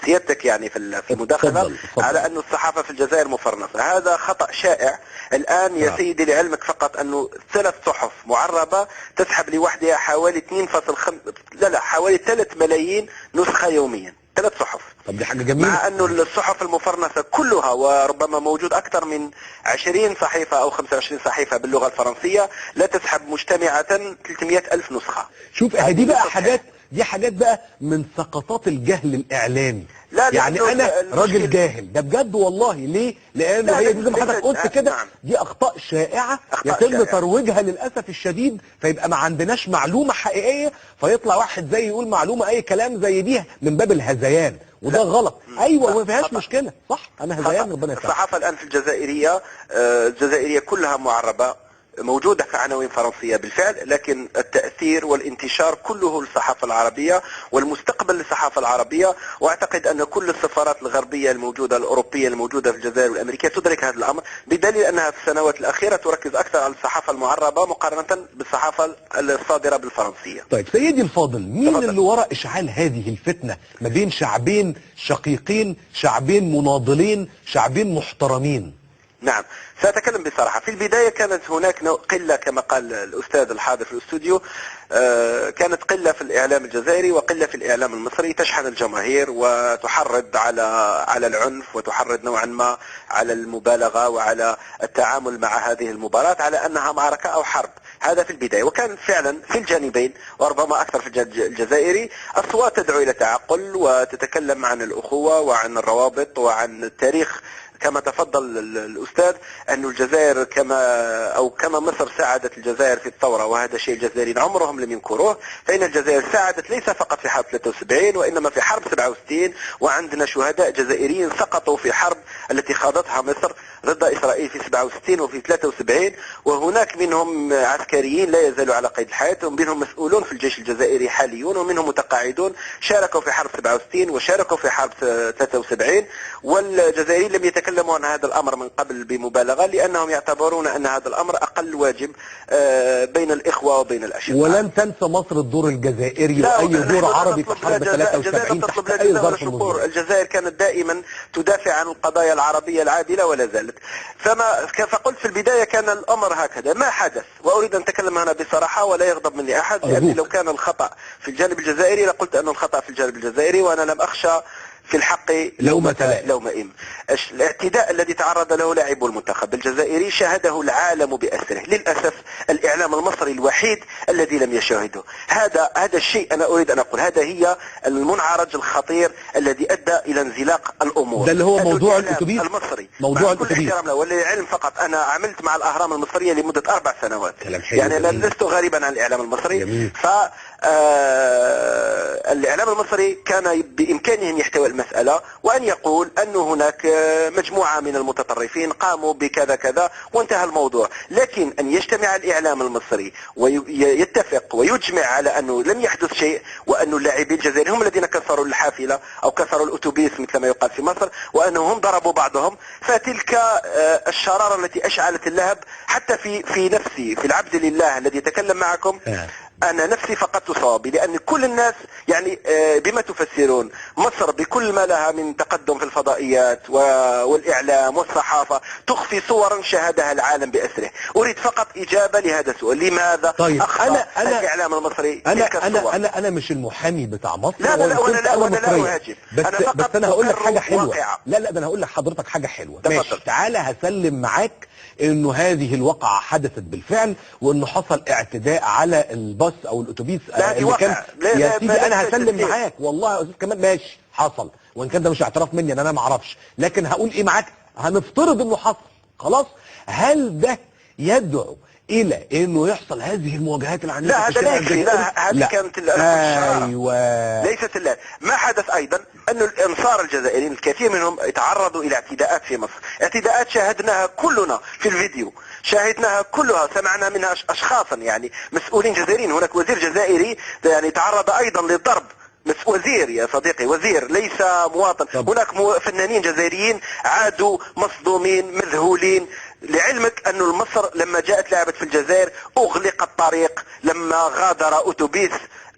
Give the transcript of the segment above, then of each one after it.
سيادتك يعني في المداخلة على أن الصحافة في الجزائر مفرنسة. هذا خطأ شائع. الآن يا سيدي لعلمك فقط أنه 3 صحف معربة تسحب لوحدها حوالي 2.5 حوالي 3 ملايين نسخة يوميا. 3 صحف. طب دي حاجة جميلة. مع أنه الصحف المفرنسة كلها وربما موجود أكثر من 20 صحيفة أو 25 صحيفة باللغة الفرنسية لا تسحب مجتمعة 300 ألف نسخة. شوف دي بقى حاجات بقى من سقطات الجهل الإعلامي. لا يعني أنا راجل جاهل ده بجد والله. ليه؟ لأنه هي دي زي ما حضرتك قلت كده. نعم. دي أخطاء شائعة يتم ترويجها للأسف الشديد، فيبقى ما عندناش معلومة حقيقية، فيطلع واحد زي يقول معلومة أي كلام زي دي من باب الهذيان، وده غلط. أيوة ما فيهاش مشكلة، صح، أنا هذيان ربنا يسامحك. الصحافة الآن في الجزائرية كلها معربة، موجودة في عناوين فرنسية بالفعل، لكن التأثير والانتشار كله للصحافة العربية والمستقبل للصحافة العربية. واعتقد أن كل السفارات الغربية الموجودة الأوروبية الموجودة في الجزائر والأمريكية تدرك هذا الأمر، بدليل أنها في السنوات الأخيرة تركز أكثر على الصحافة المعربة مقارنة بالصحافة الصادرة بالفرنسية. طيب سيدي الفاضل، مين اللي وراء إشعال هذه الفتنة ما بين شعبين شقيقين، شعبين مناضلين، شعبين محترمين؟ نعم، سأتكلم بصراحة. في البداية كانت هناك قلة كما قال الأستاذ الحاضر في الاستوديو، كانت قلة في الإعلام الجزائري وقلة في الإعلام المصري تشحن الجماهير وتحرض على العنف، وتحرض نوعا ما على المبالغة وعلى التعامل مع هذه المباراة على أنها معركة أو حرب. هذا في البداية، وكان فعلا في الجانبين وربما أكثر في الجزائري أصوات تدعو إلى تعقل وتتكلم عن الأخوة وعن الروابط وعن التاريخ. كما تفضل الأستاذ أن الجزائر كما مصر ساعدت الجزائر في الثورة، وهذا شيء الجزائريين عمرهم لم ينكروه، فإن الجزائر ساعدت ليس فقط في حرب 73 وإنما في حرب 67، وعندنا شهداء جزائريين سقطوا في حرب التي خاضتها مصر ضد إسرائيل في 67 وفي 73، وهناك منهم عسكريين لا يزالوا على قيد الحياة، ومنهم مسؤولون في الجيش الجزائري حاليون، ومنهم متقاعدون شاركوا في حرب 67 وشاركوا في حرب 73. والجزائريين لم يتكلموا عن هذا الأمر من قبل بمبالغة، لأنهم يعتبرون أن هذا الأمر أقل واجب بين الإخوة وبين الأشقاء. ولن تنسى مصر الدور الجزائري وأي دور عربي في حرب 73 تحت أي ظرف من الظروف. الجزائر كانت دائما تدافع عن القضايا العربية العادلة ولا زالت. فقلت في البداية كان الأمر هكذا ما حدث، وأريد أن أتكلم هنا بصراحة ولا يغضب مني أحد، لأني لو كان الخطأ في الجانب الجزائري لقلت أن الخطأ في الجانب الجزائري، وأنا لم أخشى في الحق لومئم. الاعتداء الذي تعرض له لاعبو المنتخب الجزائري شاهده العالم بأسره. للأسف الإعلام المصري الوحيد الذي لم يشاهده. هذا الشيء أنا أريد أن أقول، هذا هي المنعرج الخطير الذي أدى إلى انزلاق الأمور. ده اللي هو موضوع الأتوبيس المصري. موضوع الأتوبيس. وللعلم فقط أنا عملت مع الأهرام المصرية لمدة 4 سنوات، يعني أنا لست غريبا عن الإعلام المصري. الإعلام المصري كان بإمكانه أن يحتوي المسألة وأن يقول أن هناك مجموعة من المتطرفين قاموا بكذا كذا وانتهى الموضوع، لكن أن يجتمع الإعلام المصري ويتفق ويجمع على أنه لم يحدث شيء، وأن اللاعبين الجزائريين هم الذين كسروا الحافلة أو كسروا الأتوبيس مثل ما يقال في مصر، وأنهم ضربوا بعضهم، فتلك الشرارة التي أشعلت اللهب حتى في نفسي، في العبد لله الذي يتكلم معكم. أنا نفسي فقدت صوابي، لأن كل الناس يعني بما تفسرون مصر بكل ما لها من تقدم في الفضائيات والإعلام والصحافة تخفي صورا شاهدها العالم بأسره. أريد فقط إجابة لهذا السؤال، لماذا أخفى الإعلام المصري تلك الصور؟ أنا مش المحامي بتاع مصر. لا أنا لا أهاجم، بس أنا هقول لك حاجة حلوة. لا ده أنا هقول لحضرتك حاجة حلوة. ماشي، تعالى هسلم معاك إنه هذه الواقعة حدثت بالفعل، وإنه حصل اعتداء على الباص او الاتوبيس اللي كان. يا سيدي انا هسلم معاك والله يا استاذ كمان، ماشي حصل، وان كان ده مش اعتراف مني انا ما اعرفش، لكن هقول ايه معاك، هنفترض انه حصل خلاص. هل ده يدعو الى انه يحصل هذه المواجهات العنيفه؟ لا هذا لا يكفي، هذه كانت ايوه ليست ما حدث ايضا أن الأنصار الجزائريين الكثير منهم تعرضوا إلى اعتداءات في مصر، اعتداءات شاهدناها كلنا في الفيديو، شاهدناها كلها، سمعنا منها أشخاصا يعني مسؤولين جزائريين. هناك وزير جزائري يعني تعرض أيضا للضرب، وزير يا صديقي، وزير ليس مواطن. هناك فنانين جزائريين عادوا مصدومين مذهولين. لعلمك أن مصر لما جاءت لعبت في الجزائر أغلق الطريق، لما غادر أتوبيس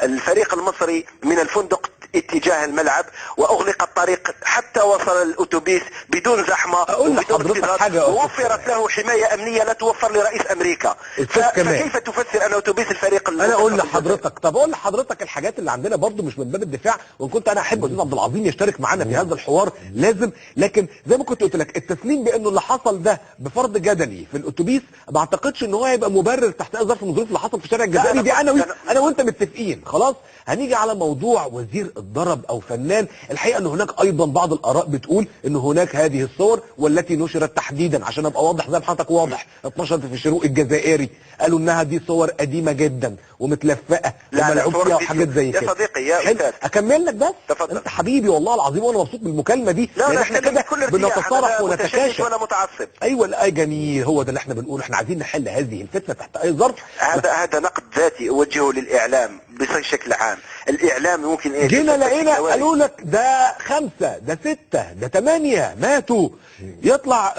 الفريق المصري من الفندق اتجاه الملعب واغلق الطريق حتى وصل الاتوبيس بدون زحمه وبدون اكتظاظ، ووفرت له حمايه امنيه لا توفر لرئيس امريكا. فكيف تفسر ان اتوبيس الفريق انا اقول لحضرتك، طب اقول لحضرتك الحاجات اللي عندنا برضو مش من باب الدفاع، وان كنت انا احب استاذ عبد العظيم يشترك معانا في هذا الحوار لازم، لكن زي ما كنت قلت لك التسليم بانه اللي حصل ده بفرض جدلي في الاتوبيس ما اعتقدش ان هو هيبقى مبرر تحت اي ظرف من الظروف اللي حصل في الشارع الجزائري دي. انا وانت متفقين خلاص. هنيجي على موضوع وزير الضرب او فنان، الحقيقه ان هناك ايضا بعض الاراء بتقول ان هناك هذه الصور والتي نشرت تحديدا عشان ابقى واضح زي ما حضرتك واضح، اتنشرت في الشروق الجزائري، قالوا انها دي صور قديمه جدا ومتلفقه وملعوب فيها وحاجات زي كده. يا صديقي يا استاذ اكمل لك بس. تفضل. انت حبيبي والله العظيم وانا مبسوط بالمكالمه دي، لان احنا كده بنتصارح ونتكاشف ولا متعصب. ايوه لا جميل، هو ده اللي احنا بنقوله، احنا عايزين نحل هذه الفتنه تحت اي ظرف. هذا نقد ذاتي اوجهه للاعلام بشكل عام. الاعلام ممكن ايه؟ جينا لقينا قالوا لك ده 5 ده 6 ده 8 ماتوا، يطلع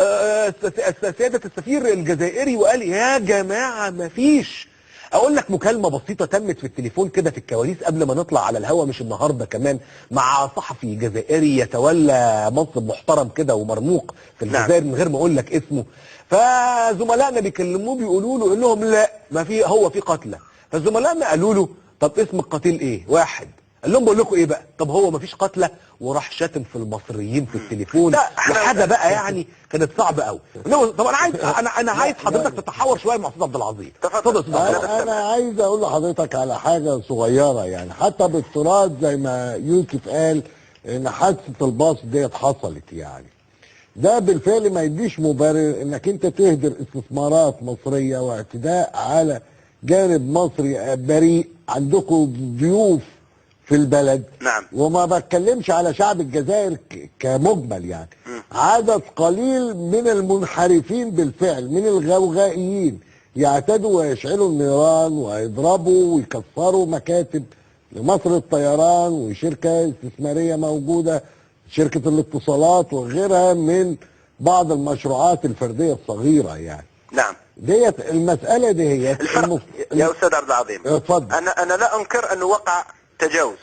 سياده السفير الجزائري وقال يا جماعه مفيش. اقول لك مكالمه بسيطه تمت في التليفون كده في الكواليس قبل ما نطلع على الهوا، مش النهارده كمان، مع صحفي جزائري يتولى منصب محترم كده ومرموق في الجزائر من غير ما اقول لك اسمه. فزملائنا بيكلموه بيقولوا لهم لا ما في، هو في قتلى. فزملائنا قالوا له طب اسم القتيل ايه؟ واحد. قال لهم بقول لكم ايه بقى؟ طب هو ما فيش قتلى، وراح شاتم في المصريين في التليفون وحاجه بقى يعني كانت صعبه قوي. طب انا عايز حضرتك تتحاور شويه مع استاذ عبد العظيم. تفضل. انا عايز اقول لحضرتك على حاجه صغيره يعني، حتى بافتراض زي ما يوسف قال ان حادثه الباص ديت حصلت، يعني ده بالفعل ما يديش مبرر انك انت تهدر استثمارات مصريه واعتداء على جانب مصري بريء. عندكم ضيوف في البلد. نعم. وما بتكلمش على شعب الجزائر كمجمل يعني. عدد قليل من المنحرفين بالفعل من الغوغائيين يعتدوا ويشعلوا النيران ويضربوا ويكسروا مكاتب لمصر الطيران وشركة استثمارية موجودة، شركة الاتصالات وغيرها من بعض المشروعات الفردية الصغيرة يعني. نعم. ديت المسألة دي هي الفرق يا أستاذ عبد العظيم. اتفضل. أنا لا أنكر أنه وقع تجاوز،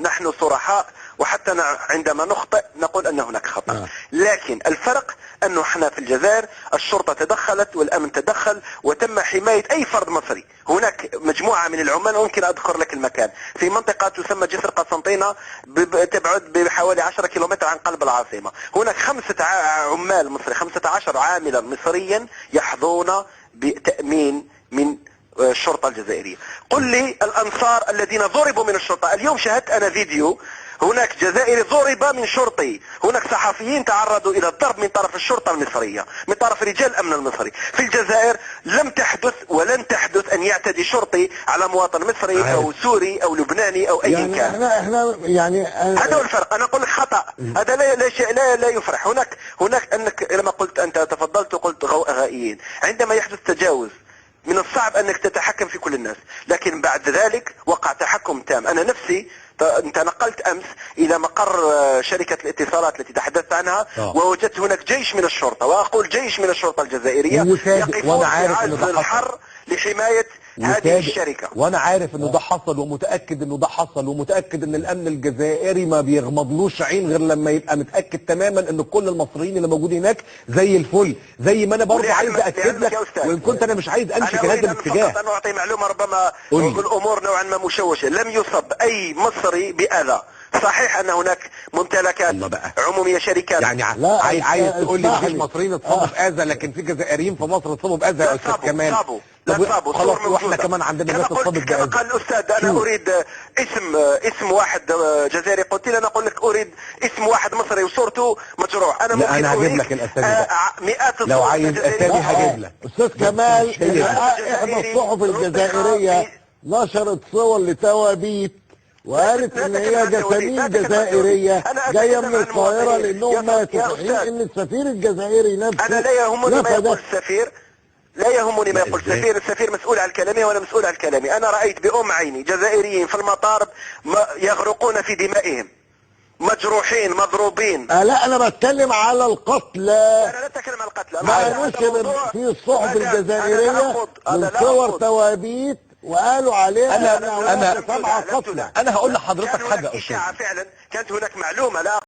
نحن صرحاء، وحتى عندما نخطئ نقول أن هناك خطأ. لكن الفرق أنه احنا في الجزائر الشرطة تدخلت والأمن تدخل وتم حماية أي فرد مصري. هناك مجموعة من العمال، ممكن أذكر لك المكان، في منطقة تسمى جسر قسنطينة تبعد بحوالي 10 كيلومتر عن قلب العاصمة. هناك 5 عمال مصري، 15 عاملا مصريا يحظون بتأمين من الشرطة الجزائرية. قل لي الأنصار الذين ضربوا من الشرطة. اليوم شاهدت أنا فيديو، هناك جزائري ضرب من شرطي، هناك صحفيين تعرضوا إلى الضرب من طرف الشرطة المصرية، من طرف رجال الأمن المصري. في الجزائر لم تحدث ولن تحدث أن يعتدي شرطي على مواطن مصري أو سوري أو لبناني أو أي يعني كان. احنا يعني هذا هو الفرق. أنا أقول لك خطأ، هذا لا شيء لا يفرح. هناك أنك لما قلت أنت تفضلت وقلت غائيين، عندما يحدث تجاوز من الصعب أنك تتحكم في كل الناس، لكن بعد ذلك وقع تحكم تام. أنا نفسي تنقلت أمس إلى مقر شركة الاتصالات التي تحدثت عنها، ووجدت هناك جيش من الشرطة، وأقول جيش من الشرطة الجزائرية يقفون في عرض الحر لحماية هذه الشركة. وانا عارف انه ده حصل، ومتاكد انه ده حصل، ومتاكد ان الامن الجزائري ما بيغمضلوش عين غير لما يبقى متاكد تماما ان كل المصريين اللي موجودين هناك زي الفل. زي ما انا برضه عايز اكد لك، وان كنت انا مش عايز امشي في هذا الاتجاه. انا اعطي معلومه ربما الامور نوعا ما مشوشه. لم يصب اي مصري باذى. صحيح ان هناك ممتلكات عموميه، شركات، يعني عايز تقول لي مفيش مصريين اتصابوا باذى، لكن في جزائريين في مصر اتصابوا باذى يا استاذ كمال. لا خلاص، واحنا كمان عندنا ناس اتصابت باذى. كما قال الاستاذ، انا اريد اسم واحد جزائري قتل، انا اقول لك اريد اسم واحد مصري وصورته مجروح. انا ممكن هجيب لك الاسامي ده. مئات لو عايز اسامي هجيب لك. استاذ كمال، احدى الصحف الجزائريه نشرت صور لتوابيت وقالت ان هي جسامين جزائريه جايه من القاهره لانهم ماتوا، في حين ان السفير الجزائري نفسه انا لا يهمني ما يقول السفير، لا يهمني ما يقول السفير مسؤول عن كلامي وانا مسؤول عن كلامي. انا رايت بأم عيني جزائريين في المطار يغرقون في دمائهم، مجروحين مضروبين. لا انا بتكلم على القتلى. انا لا اتكلم عن القتلى. ما نشر في الصحف الجزائريه من صور توابيت وقالوا عليها أنا سبعة قتلى. أنا هقول لحضرتك حاجة إشاعة فعلا، كانت هناك معلومة لا